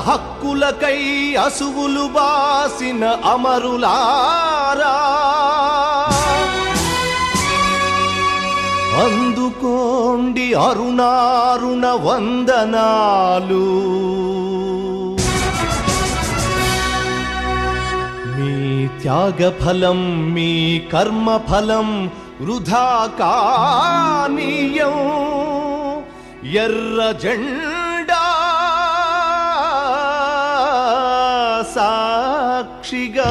హక్కులకై అసువులు బాసిన అమరులారా అందుకోండి అరుణారుణ వందనాలు. మీ త్యాగఫలం మీ కర్మఫలం వృధా కానీయం. ఎర్ర జెండా సాక్షిగా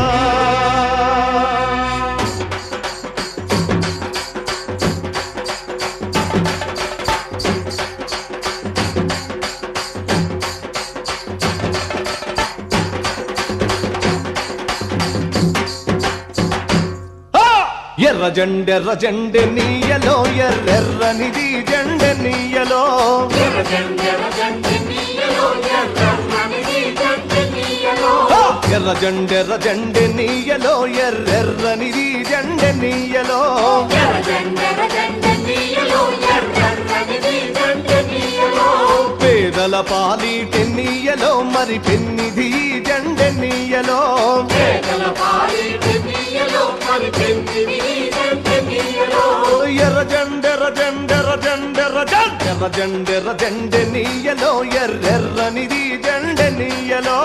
ఎర్ర జెండె నీయలో ఎర్రెర్రనిది జెండె నీయలో. ఎర్ర జెండె నీయలో ఎర్రెర్రనిది జెండె నీయలో. పేదల పాలిటె నీయలో మరి పెన్నిది జెండె నీయలో. ఎర్ర జెండె నీయలో ఎర్రెర్రనిది జెండె నీయలో.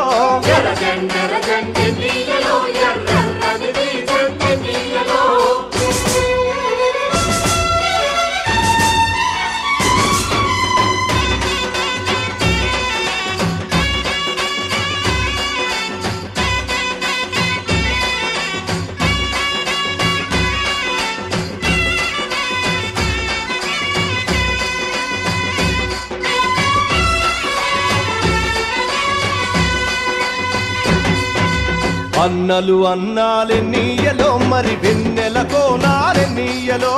అన్నలు అన్నాలే నీయలో మరి వెన్నెల కోనాలే నీయలో.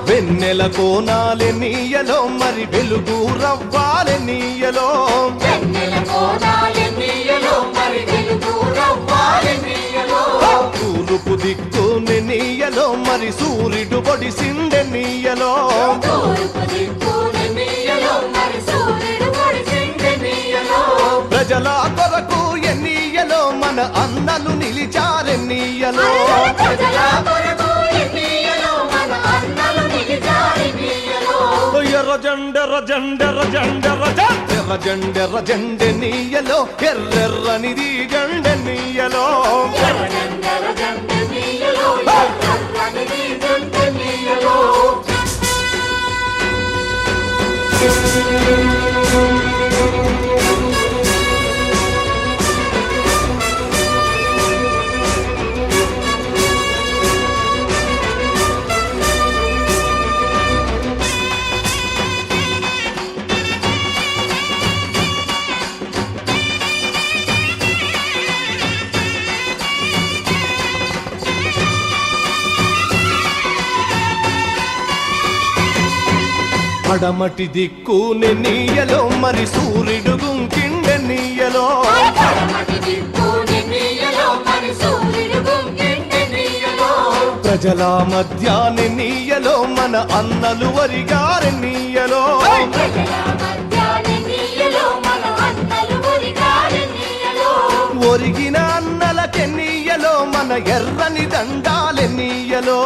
వెన్నెల కోనాలే నీయలో మరి వెలుగు రవ్వాలే నీయలో. తూర్పు దిక్కుని నీయలో మరి సూర్యుడు పొడిసిందె నీయలో. ప్రజల కొరకు ఎన్నీయలో మన అన్నలు నిలిచారెన్నీయలో. ఎర్ర జెండె నీయలో ఎర్రెర్రనిది జెండె నీయలో. పడమటి దిక్కుని నీయలో మరి సూర్యుడు గుంకిండె నీయలో. ప్రజల మధ్యాన్ని నీయలో మన అన్నలు వరిగారె నీయలో. ఒరిగిన అన్నలకె నీయలో మన ఎర్రని దండాలె నీయలో.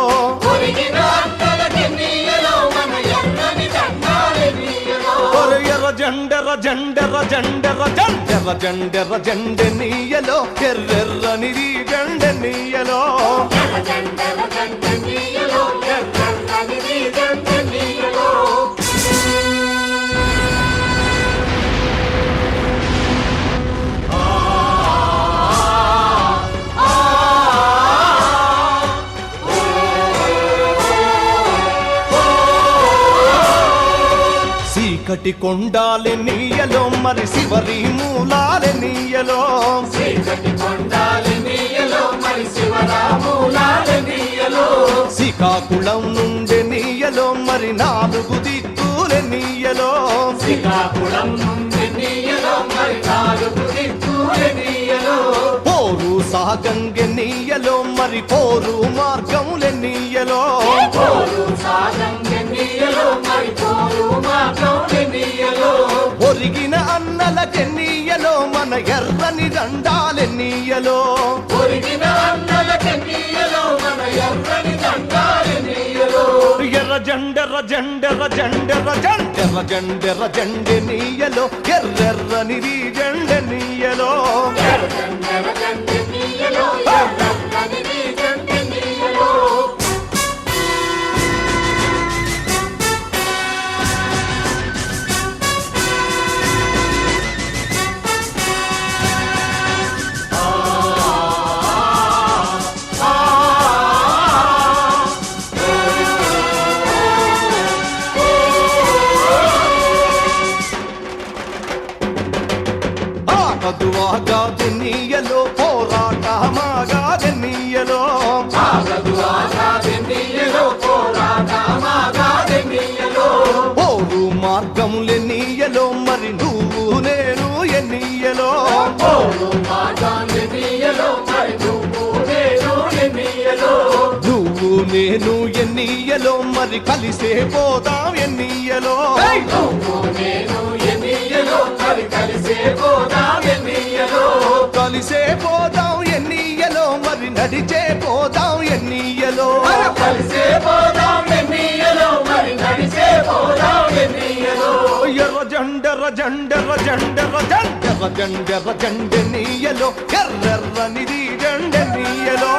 ఎర్ర జెండె నీయలో ఎర్రెర్రనిది జెండె నీయలో. చీకటి కొండాలె నీయలో మరి శివరి మూలాలె నీయలో. శ్రీకాకుళం నుండి నీయలో మరి నాలుగు దిక్కులె నీయలో. పోరు సాగంగె నీయలో మరి పోరు మార్గములె నీయలో. ఒరిగిన అన్నలకెన్నీయలో మన ఎర్రని దండాలెన్నీయలో ఎర్ర జెండెర్ర జెండెర్ర జెండెర్ర జెండెర్ర జెండెర్ర జెండెనీయలో ఎర్రెర్రనిది జెండెనీయలో ఆగదువాగాదెన్నీయలో పోరాటమాగాదెన్నీయలో పోరు మార్గములెన్నీయలో మరి నువ్వు నేను ఎన్నీయలో నువ్వు నేను ఎన్నీయలో మరి కలిసే పోదాం ఎన్నీయలో కలిసే పోదాం ఎన్నీయలో మరి నడిచే పోదాం ఎన్నీయలో ఎర్ర జెండెర్ర జెండెర్ర జెండెర్ర జెండెర్ర జెండెర్ర జెండెనీయలో ఎర్రెర్రనిది జెండెనీయలో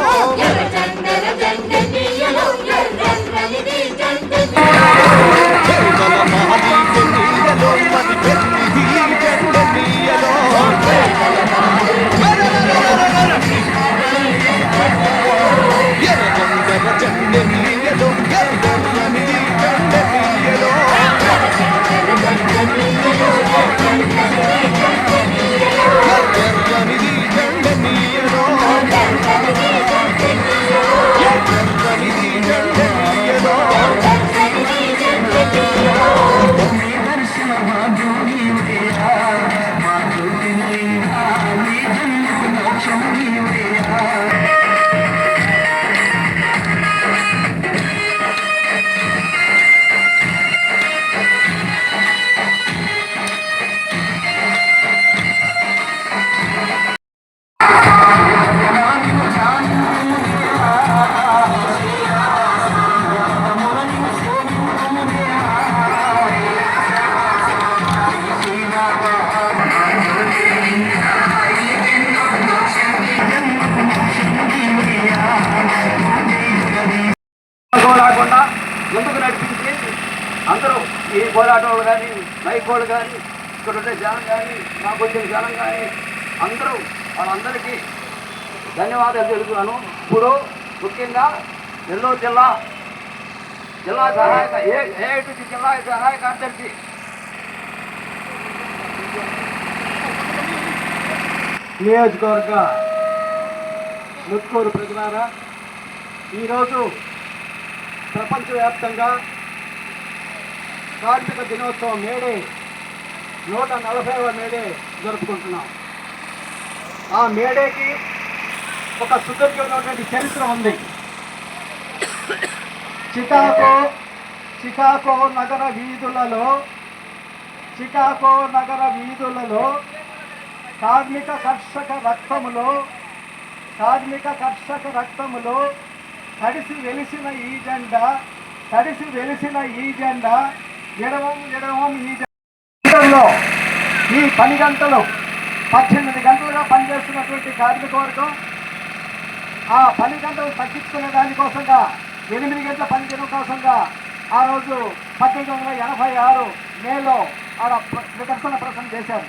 కేవల మాది ఎన్నీయలో మరి పెన్నిది జెండెనీయలో ఎర్ర జెండెర్ర జెండెనీయలో ఎర్రెర్రనిది జెండెనీయలో ఎర్రెర్రనిది జెండెనీయలో ఎర్రెర్రనిది జెండెనీయలో లేకుండా ముందుకు నడిపించి అందరూ ఈ పోరాటంలో కానీ మైకోళ్ళు కానీ ఇక్కడ ఉండే జనం కానీ మాకు వచ్చిన జనం కానీ అందరూ వాళ్ళందరికీ ధన్యవాదాలు తెలుపుతున్నాను. ఇప్పుడు ముఖ్యంగా నెల్లూరు జిల్లా సహాయక ఏఐటీసీ జిల్లా సహాయ కార్యదర్శి నియోజకవర్గ ముత్కూరు ప్రజలారా, ఈరోజు ప్రపంచవ్యాప్తంగా కార్మిక దినోత్సవం మేడే 140వ మేడే జరుపుకుంటున్నాం. ఆ మేడేకి ఒక సుదీర్ఘమైనటువంటి చరిత్ర ఉంది. చికాగో నగర వీధులలో కార్మిక కర్షక రక్తములో తడిసి వెలిసిన ఈ జెండా ఎడవం ఈ జెండాలో ఈ 10 గంటలు 18 గంటలుగా పనిచేస్తున్నటువంటి కార్మిక వర్గం ఆ 10 గంటలు తగ్గించుకునే దానికోసంగా 8 గంటల పనిచేయడం కోసంగా ఆ రోజు 1986 మేలో ఆడ నిరసన ప్రసంగం చేశారు.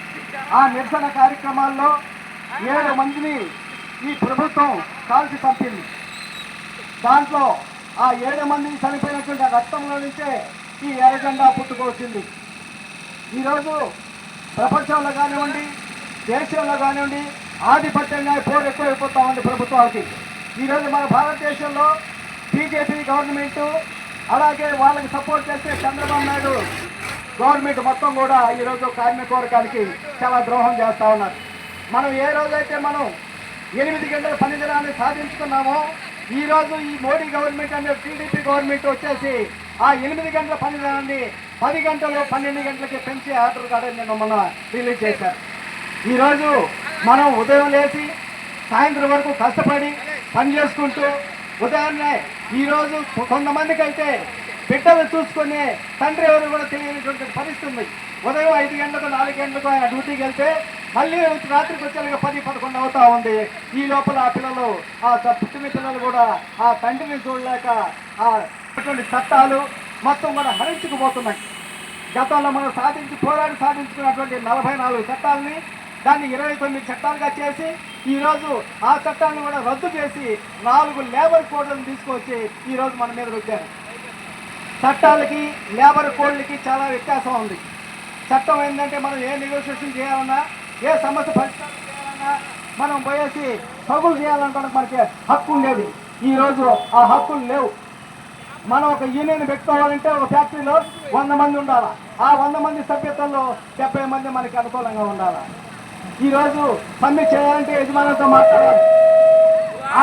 ఆ నిరసన కార్యక్రమాల్లో 7 మందిని ఈ ప్రభుత్వం కాల్చి చంపింది. దాంట్లో ఆ 7 మందిని చనిపోయినటువంటి రక్తంలో నుంచే ఈ ఎర్ర జెండా పుట్టుకొచ్చింది. ఈరోజు ప్రపంచంలో కానివ్వండి, దేశంలో కానివ్వండి, ఆధిపత్యంగా పోరు ఎక్కువైపోతా ఉంది ప్రభుత్వానికి. ఈరోజు మన భారతదేశంలో బీజేపీ గవర్నమెంటు, అలాగే వాళ్ళకి సపోర్ట్ చేస్తే చంద్రబాబు నాయుడు గవర్నమెంట్ మొత్తం కూడా ఈరోజు కార్మిక వర్గానికి చాలా ద్రోహం చేస్తూ ఉన్నారు. మనం ఏ రోజైతే మనం 8 గంటల పని దినాన్ని సాధించుకున్నామో, ఈరోజు ఈ మోడీ గవర్నమెంట్ అనే టీడీపీ గవర్నమెంట్ వచ్చేసి ఆ 8 గంటల పని దినాన్ని 10 గంటలు 12 గంటలకి పెంచి ఆర్డర్ కూడా నిన్న మొన్న రిలీజ్ చేశారు. ఈరోజు మనం ఉదయం లేచి సాయంత్రం వరకు కష్టపడి పని చేసుకుంటూ ఉదయాన్నే ఈరోజు కొంతమందికి అయితే బిడ్డలు చూసుకుని తండ్రి ఎవరు కూడా తెలియనటువంటి పరిస్థితి ఉంది. ఉదయం 5 గంటలకు 4 గంటలకు ఆయన డ్యూటీకి వెళ్తే మళ్ళీ రాత్రికి వచ్చేలాగా 10-11 అవుతా ఉంది. ఈ లోపల ఆ పిల్లలు ఆ పుట్టిన పిల్లలు కూడా ఆ తండ్రిని చూడలేక ఆ చట్టాలు మొత్తం కూడా హరించుకుపోతున్నాయి. గతంలో మనం పోరాడి సాధించుకున్నటువంటి 44 చట్టాలని దాన్ని 29 చట్టాలుగా చేసి ఈరోజు ఆ చట్టాలను కూడా రద్దు చేసి 4 లేబర్ కోడ్లను తీసుకొచ్చి ఈరోజు మన మీద రుద్దారు. చట్టాలకి లేబర్ కోడ్లకి చాలా వ్యత్యాసం ఉంది. చట్టం ఏంటంటే మనం ఏ నెగోషియేషన్ చేయాలన్నా ఏ సమస్య పరిష్కారం చేయాలన్నా మనం పోయేసి సగులు చేయాలనుకోవడం మనకి హక్కు ఉండేది. ఈరోజు ఆ హక్కులు లేవు. మనం ఒక యూనియన్ పెట్టుకోవాలంటే ఒక ఫ్యాక్టరీలో 100 మంది ఉండాలి. ఆ 100 మంది సభ్యత్వంలో 70 మంది మనకి అనుకూలంగా ఉండాలి. ఈరోజు సమ్మె చేయాలంటే యజమానులతో మాట్లాడాలి. ఆ